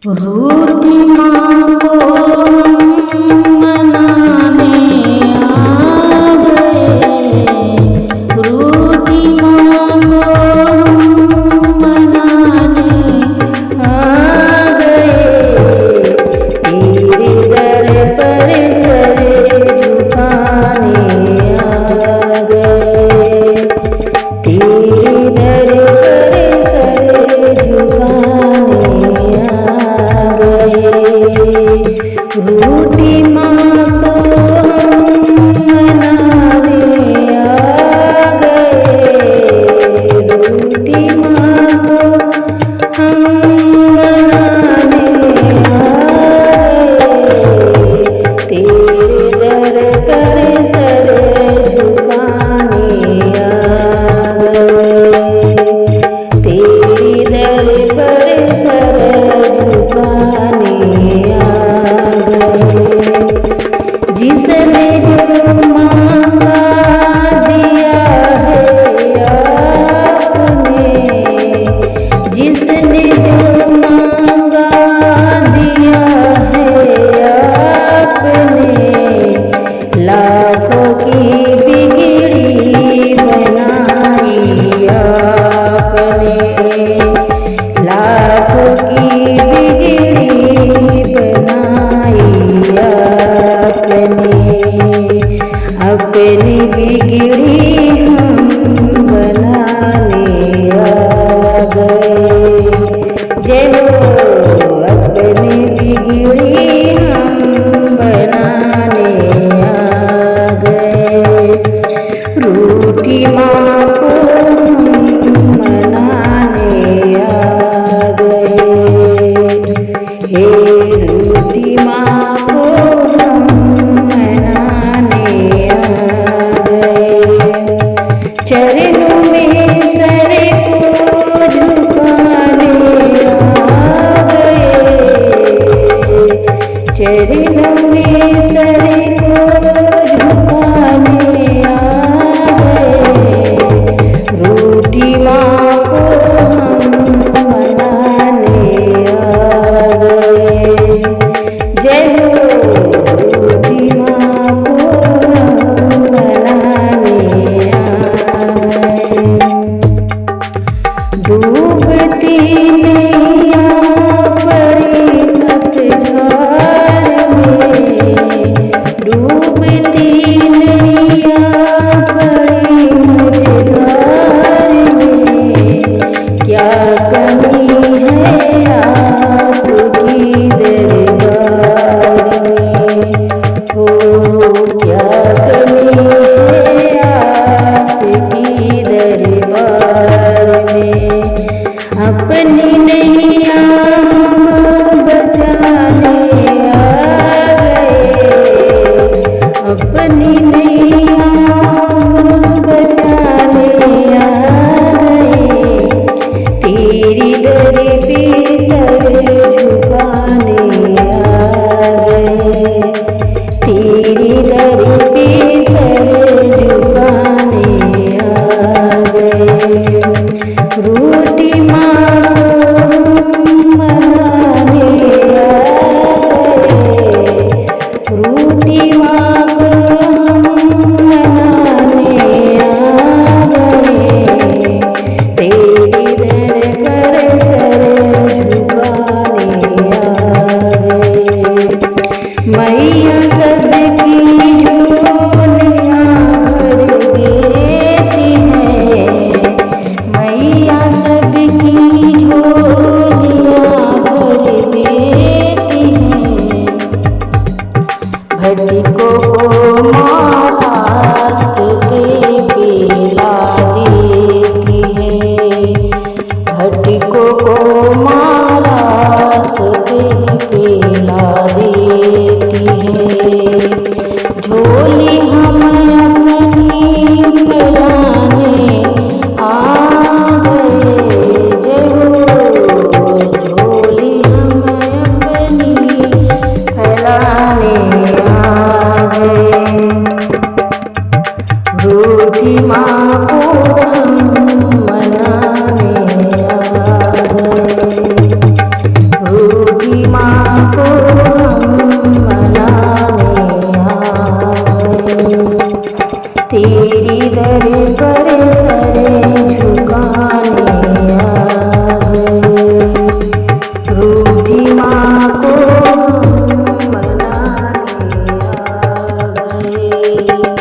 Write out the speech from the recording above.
रूठी माँ को मनाने आ गए, रूठी माँ को मनाने आ गए, तेरे दर पर सर झुकाने आ गए, तेरे दर पर सर झुकाने आ गए। रूठी माँ को मनाने आ गए, रूठी माँ को हम मनाने आ गए, तेरे दर पर सर झुकाने आ गए, तेरे दर पर सर झुकाने आ गए। जिसने जो मांगा दिया है आपने, जिसने जो मांगा दिया है आपने, लाखों की बिगड़ी बनाई आपने, लाखों की बिगड़ी बनाई आपने, अपनी बिगड़ी हम बनाने आ गए। जय हो, अपनी बिगड़ी हम बनाने आ गए, रूठी माँ को मनाने आ गए, हे रूठी माँ को मनाने आ गए। चरणों में सर को झुकाने आ गए, चरणों